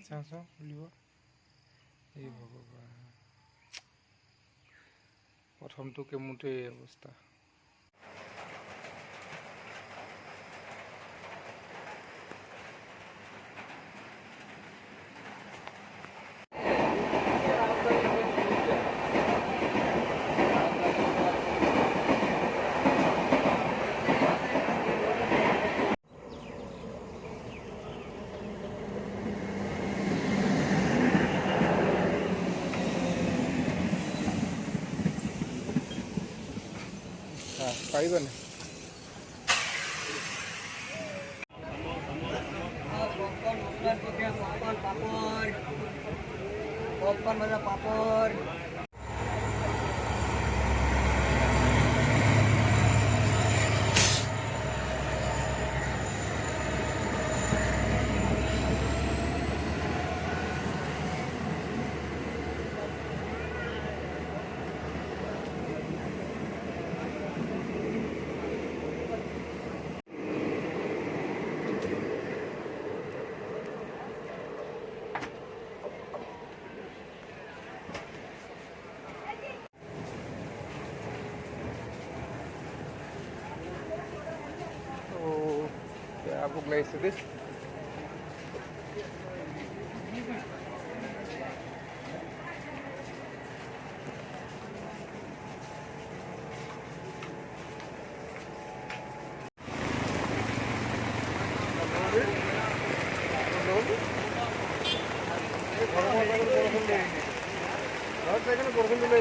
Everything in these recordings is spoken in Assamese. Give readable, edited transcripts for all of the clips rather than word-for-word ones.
চাওঁ বুলিব এই ভগৱান প্ৰথমটো কেমোতে এই অৱস্থা পাৰিবনে पापड़ ভোক লাগিছে দেই বৰষুণ দিলে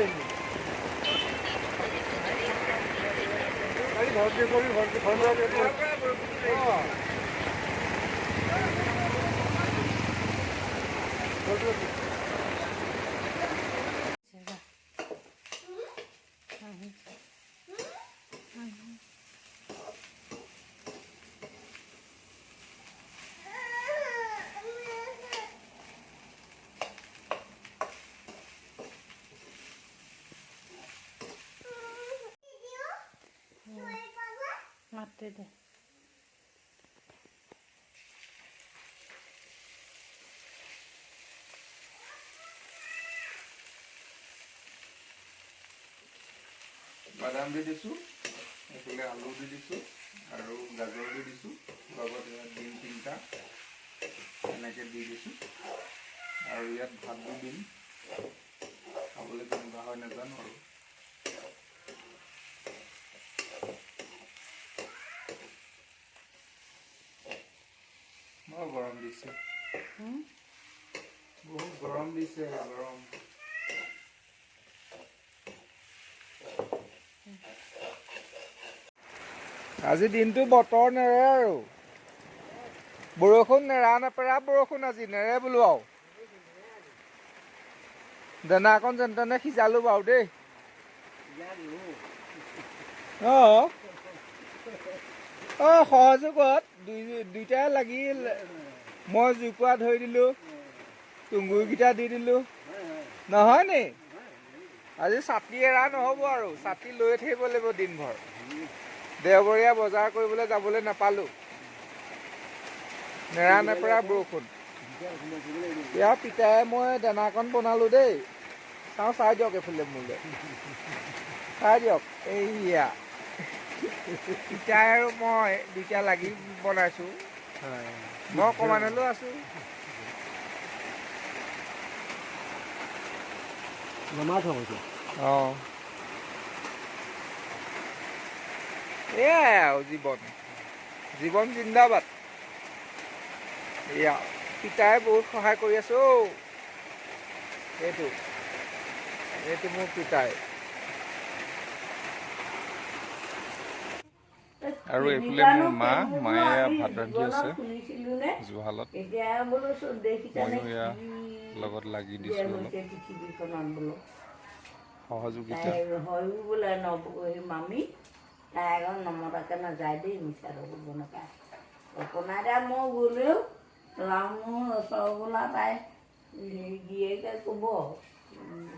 মাতে দে বাদাম দি দিছোঁ এইফালে আলু দি দিছোঁ আৰু গাজৰ দি দিছোঁ লগত ডিম 3টা এনেকৈ দি দিছোঁ আৰু ইয়াত ভাত দি দিম খাবলৈ কেনেকুৱা হয় নাজানো আৰু বৰ গৰম দিছে বহুত গৰম দিছে গৰম আজি দিনটো বতৰ নেৰে আৰু বৰষুণ নেৰা নেপেৰা বৰষুণ আজি নেৰে বোলো আৰু দানাকণ যেন তেনে সিজালো বাৰু দেই সহযোগত দুইটাই লাগি মই জুইকুৰা ধৰি দিলোঁ তুঁহগুৰিকেইটা দি দিলোঁ নহয় নি আজি ছাতি এৰা নহ'ব আৰু ছাতি লৈ থাকিব লাগিব দিনভৰ দেওবৰীয়া বজাৰ কৰিবলৈ যাবলৈ নাপালোঁ নেৰা নেপেৰা বৰষুণ ইয়াৰ পিতাই মই দানাকণ বনালোঁ দেই চাই দিয়ক এইফালে মোলৈ চাই দিয়ক এইয়া পিতাই আৰু মই দুইটা লাগি বনাইছোঁ মই অকণমান হ'লেও আছোঁ অঁ এয়াই আৰু জীৱন জিন্দাবাদ এয়া পিতাই বহুত সহায় কৰি আছো এইটো মোৰ পিতাই আৰু এইফালে মোৰ মায়ে ভাত ৰান্ধি আছে জুহালত ময়ো এয়া লগত লাগি দিছোঁ অলপ সহযোগিতা মামী তাই এখন নমতাকে নাযায় দেই মিছা ক'ব নাপায় অকণাই দে মই গ'লেও মোৰ ওচৰ বোলা তাই গিয়েকে ক'ব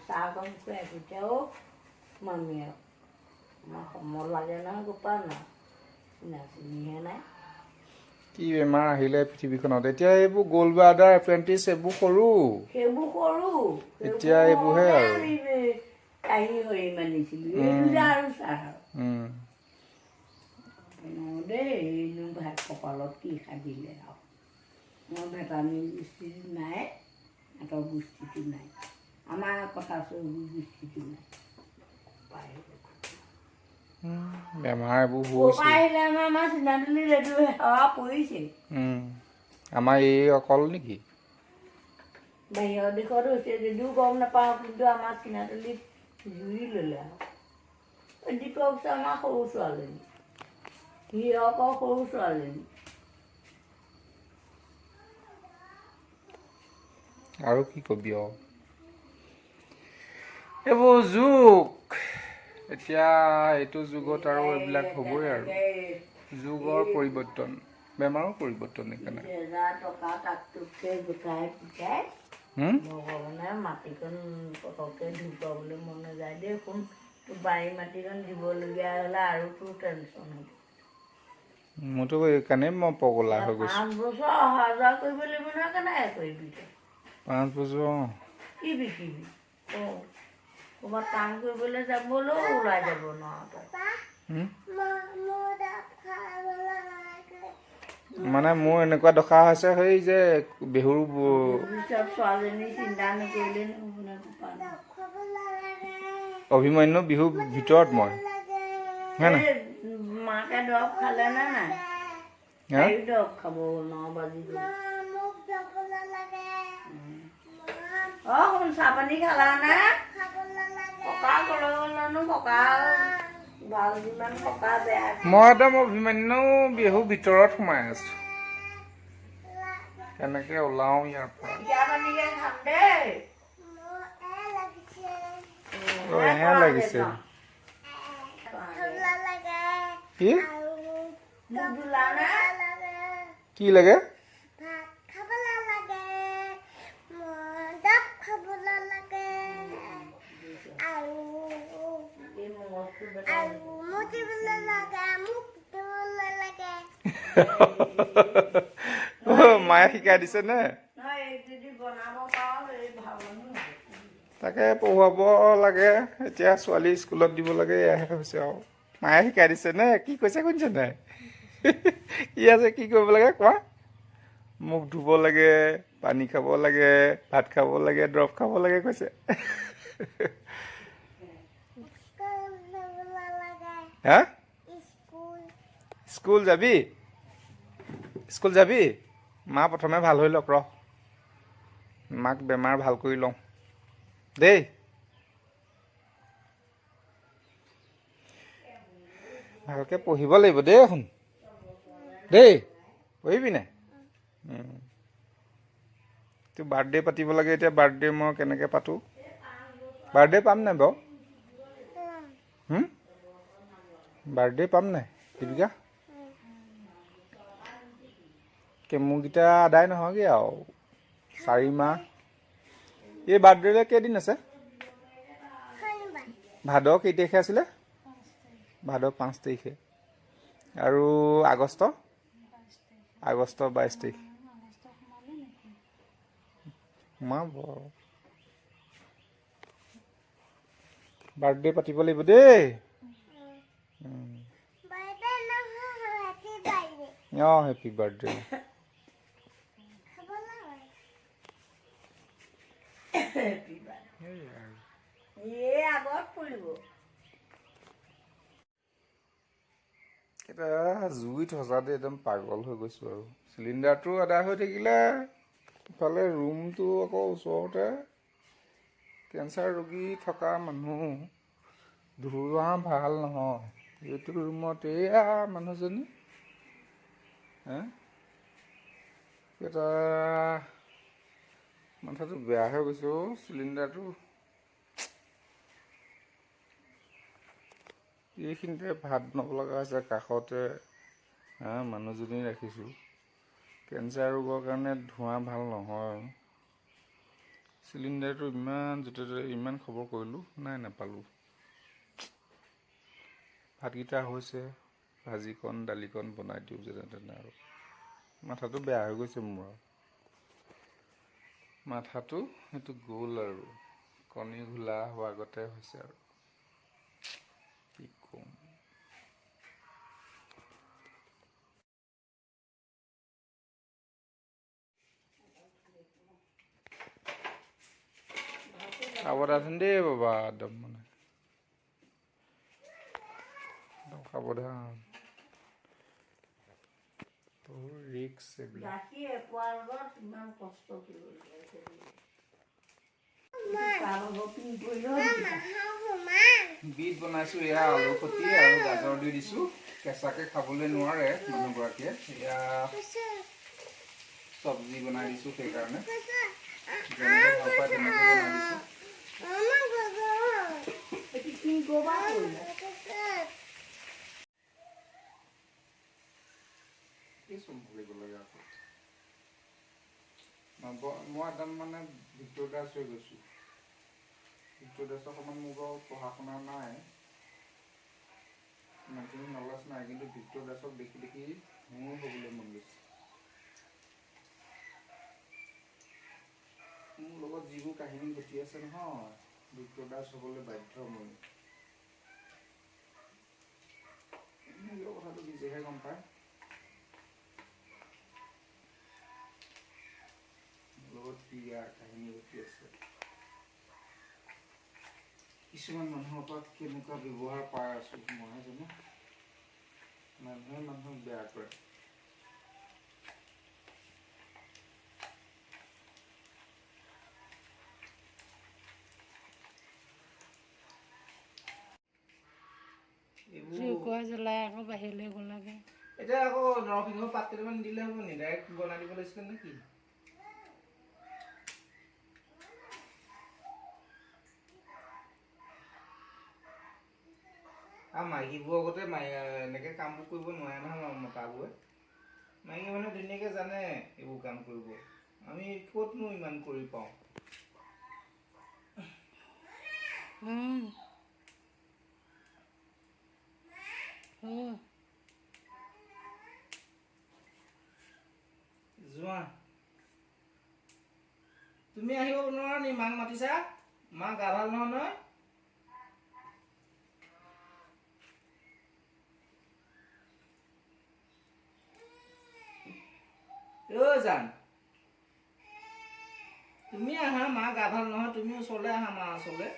চাহকণ খুৱাই তেতিয়াও মামী আৰু আমাৰ সময় লাগে নহয় গোপা নাই চিনা চিনিহে নাই কি বেমাৰ আহিলে পৃথিৱীখনত এতিয়া এইবোৰ গ'ল্ড ব্লাডাৰ এপ্ৰেণ্টিছ এইবোৰ সৰু সেইবোৰ সৰু এতিয়া এইবোৰহে আৰু কাহি হৈ মানিছিলোঁ এইটো যে আৰু চাহ দেই এইনো ভাত কপালত কি সাজিলে আৰু মই ভেটামিন গোষ্ঠীটো নাই সিহঁতৰ গোষ্ঠীটো নাই আমাৰ কথা চবোৰ গোষ্ঠীটো নাই বেমাৰ এইবোৰ ক'ৰপৰা আহিলে আমাৰ চিনাতলিত এইটো সেৱা পৰিছে আমাৰ এই অকল নেকি বাহিৰৰ দেশত হৈছে যদিও গম নাপাওঁ কিন্তু আমাৰ চিনাতলিত জুই ল'লে আৰু দীপক আমাৰ সৰু ছোৱালীজনী হিৰকৰ সৰু ছোৱালীজনী আৰু কি কবি আৰু এইবোৰ যুগ এতিয়া এইটো যুগত আৰু এইবিলাক হ'বই আৰু যুগৰ পৰিৱৰ্তন বেমাৰো পৰিৱৰ্তন সেইকাৰণে 20,000 টকা তাকটোতকৈ গোটাই পিটাই ভগৱানে মাটিকণ পটককৈ ঢুকাবলৈ মন নাযায় দেই শুন তোৰ বাৰী মাটিকণ দিবলগীয়া হ'লে আৰু তোৰ টেনশ্যন হ'ব মইতো এইকাৰণে মই পগলা হৈ গৈছোঁ 5 বছৰ অহা যোৱা কৰিব লাগিব নহয় কেনেকৈ কৰিবি তই 5 বছৰ কি বিকিবি ক'ৰবাত কাম কৰিবলৈ যাবলৈও ওলাই যাব নোৱাৰ তই মানে মোৰ এনেকুৱা দশা হৈছে সেই যে বেহুৰ ছোৱালীজনী চিন্তা নকৰিলে অভিমন্যু বিহুৰ ভিতৰত মই মাকে দৰৱ খালে নে নাই দৰৱ খাব 9 বাজি শুন চাহ পানী খালা নে ককা ক'লৈ গ'লনো ককা ভাল যিমান ককা বেয়া মই একদম অভিমন্যু বিহুৰ ভিতৰত সোমাই আছো কেনেকে ওলাও ইয়াৰ পৰা এহে লাগিছে কি লাগে মায়ে শিকাই দিছে নে তাকে পঢ়ুৱাব লাগে এতিয়া ছোৱালী স্কুলত দিব লাগে এয়াহে হৈছে আৰু মায়ে শিকাই দিছে নে কি কৈছে শুনিছে নাই কি আছে কি কৰিব লাগে কোৱা মুখ ধুব লাগে পানী খাব লাগে ভাত খাব লাগে দৰৱ খাব লাগে কৈছে হা স্কুল যাবি মা প্ৰথমে ভাল হৈ লওক ৰ মাক বেমাৰ ভাল কৰি লওঁ দেই ভালকে পঢ়িব লাগিব দেই শুন দেই পঢ়িবি নাই তোৰ বাৰ্থডে পাতিব লাগে এতিয়া বাৰ্থডে মই কেনেকৈ পাতোঁ বাৰ্থডে পাম নাই বাৰু বাৰ্থডে পাম নাই দীপিকা কেমুকেইটা আদায় নহয়গৈ আৰু 4 মাহ এই বাৰ্থডেলৈ কেইদিন আছে ভাদ কেই তাৰিখে আছিলে ভাদ 5 তাৰিখে আৰু আগষ্ট 22 তাৰিখ সোমাব বাৰ্থডে পাতিব লাগিব দেই হেপী বাৰ্থডে এটা জুইত সঁচাতে একদম পাগল হৈ গৈছোঁ আৰু চিলিণ্ডাৰটো আদায় হৈ থাকিলে ইফালে ৰুমটো আকৌ ওচৰতে কেঞ্চাৰ ৰোগী থকা মানুহ ধুৱা ভাল নহয় এইটো ৰুমত এয়া মানুহজনী এটা মাথাটো বেয়া হৈ গৈছে চিলিণ্ডাৰটো এইখিনিতে ভাত বনাব লগা হৈছে কাষতে মানুহজনী ৰাখিছোঁ কেঞ্চাৰ ৰোগৰ কাৰণে ধোঁৱা ভাল নহয় চিলিণ্ডাৰটো ইমান য'তে ত'তে ইমান খবৰ কৰিলোঁ নাই নাপালোঁ ভাতকেইটা হৈছে ভাজিকণ দালিকণ বনাই দিওঁ যেনে তেনে আৰু মাথাটো বেয়া হৈ গৈছে মোৰ মাথাটো সেইটো গ'ল আৰু কণী ঘোলা হোৱাৰ আগতে হৈছে আৰু কি ক'ম সাৱধান দেই বাবা একদম মানে একদম সাৱধান বহুত ৰিক্স এইবিলাক গাখীৰ এপোৱাৰ লগত ইমান কষ্ট কৰিব লাগে বিট বনাইছোঁ এয়া আলু খতি আৰু গাজৰ দি দিছোঁ কেঁচাকৈ খাবলৈ নোৱাৰে মানুহগৰাকীয়ে এয়া চব্জি বনাই দিছোঁ সেইকাৰণে যেনেকৈ ভাল পায় তেনেকৈ বনাই দিছোঁ কি চম্ভালিব লাগে আকৌ মই একদম মানে ভিক্টৰ দাস হৈ গৈছোঁ ভিক্টৰ দাসৰ সমান মোৰ বাৰু পঢ়া শুনা নাই ইমানখিনি নলেজ নাই কিন্তু ভিক্টৰ দাসক দেখি দেখি মোৰ হ'বলৈ মন গৈছে মোৰ লগত যিবোৰ কাহিনী ঘটি আছে নহয় ভিক্টৰ দাস হ'বলৈ বাধ্য মই নিজৰ কথাটো নিজেহে গম পায় লগত কি কাহিনী ঘটি আছে কিছুমান মানুহৰ পৰা কেনেকুৱা ব্যৱহাৰ পাই আছোঁ মইহে জানো মানুহে মানুহক বেয়া কৰে জুইকুৰা জ্বলাই আকৌ বাহিৰলৈ গ'লাগে এতিয়া আকৌ নৰসিংহ পাত কেইটামান দিলে হ'ব নি ডাইৰেক্ট বনাই দিব লাগিছিলে নে কি আৰু মাইকীবোৰ আগতে এনেকৈ কামবোৰ কৰিব নোৱাৰে নহয় মতাবোৰে মাইকী মানুহে ধুনীয়াকৈ জানে এইবোৰ কাম কৰিব আমি ক'তনো ইমান কৰি পাওঁ যোৱা তুমি আহিব নোৱাৰা নি মাক মাতিছা মা গা ভাল নহয় নহয় জান তুমি আহা মা গা ভাল নহয় তুমি ওচৰলৈ আহা মা ওচৰলৈ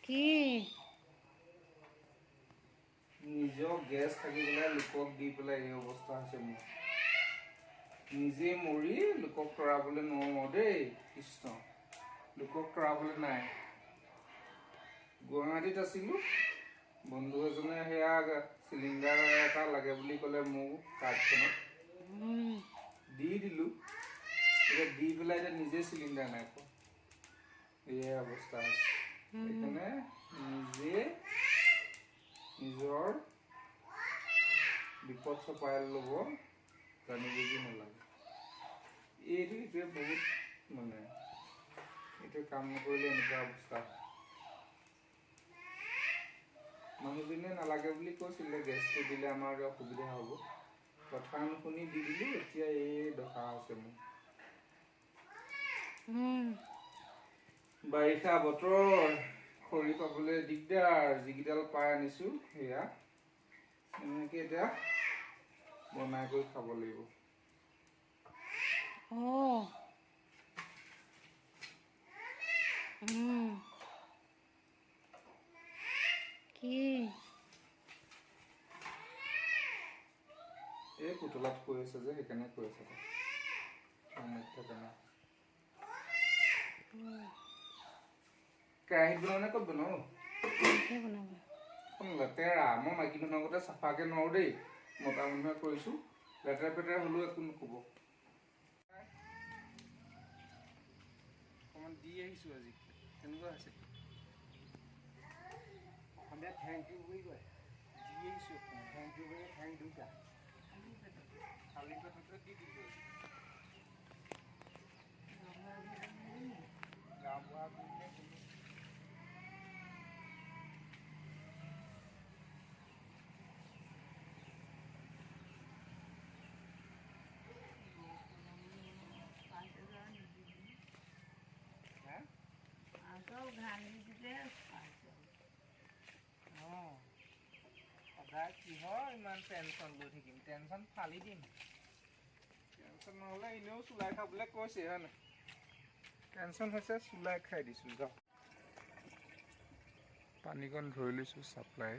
কি নিজৰ গেছ থাকি পেলাই লোকক দি পেলাই এই অৱস্থা হৈছে মোৰ নিজে মৰি লোকক তৰাবলৈ নোৱাৰো দেই কৃষ্ণ লোকক তৰাবলৈ নাই গুৱাহাটীত আছিলোঁ বন্ধু এজনে সেয়া চিলিণ্ডাৰ এটা লাগে বুলি ক'লে মোক কাৰ্ডখনত দি দিলোঁ এতিয়া দি পেলাই এতিয়া নিজে চিলিণ্ডাৰ নাই পোৱা এয়াই অৱস্থা হৈছে সেইকাৰণে নিজে নিজৰ বিপদ চপাই ল'ব জানি বুজি নালাগে এইটোৱে বহুত মানে এইটো কাম নকৰিলে এনেকুৱা অৱস্থা মানুহজনে নালাগে বুলি কৈছিলে গেছটো দিলে আমাৰ অসুবিধা হ'ব কথা নুশুনি দি দিলোঁ এতিয়া এই দশা হৈছে মোৰ বাৰিষা বতৰ খৰি পাবলৈ দিগদাৰ যিকেইডাল পাই আনিছোঁ সেয়া এনেকৈ এতিয়া বনাই কৰি খাব লাগিব কি এই পুতলাত কৈ আছে যে সেইকাৰণে কৈ আছে কেৰাহীত বনাও নে ক'ত বনাওঁ লেতেৰা মই মাইকী মানুহৰ আগতে চাফাকৈ নোৱাৰোঁ দেই মতা মানুহে কৰিছোঁ লেতেৰা পেতেৰা হ'লেও একো নক'ব অকণমান দি আহিছোঁ আজি কেনেকুৱা হৈছে সন্ধিয়া থেংক ইউ বুলি কয় সদায় কিহৰ ইমান টেনচন লৈ থাকিম টেনচন ফালি দিম টেনচন নহ'লে এনেও চুলাই খাবলৈ কৈছে হয় নাই টেনচন হৈছে চুলাই খাই দিছোঁ যাওঁ পানীকণ ধৰি লৈছোঁ চাপ্লাই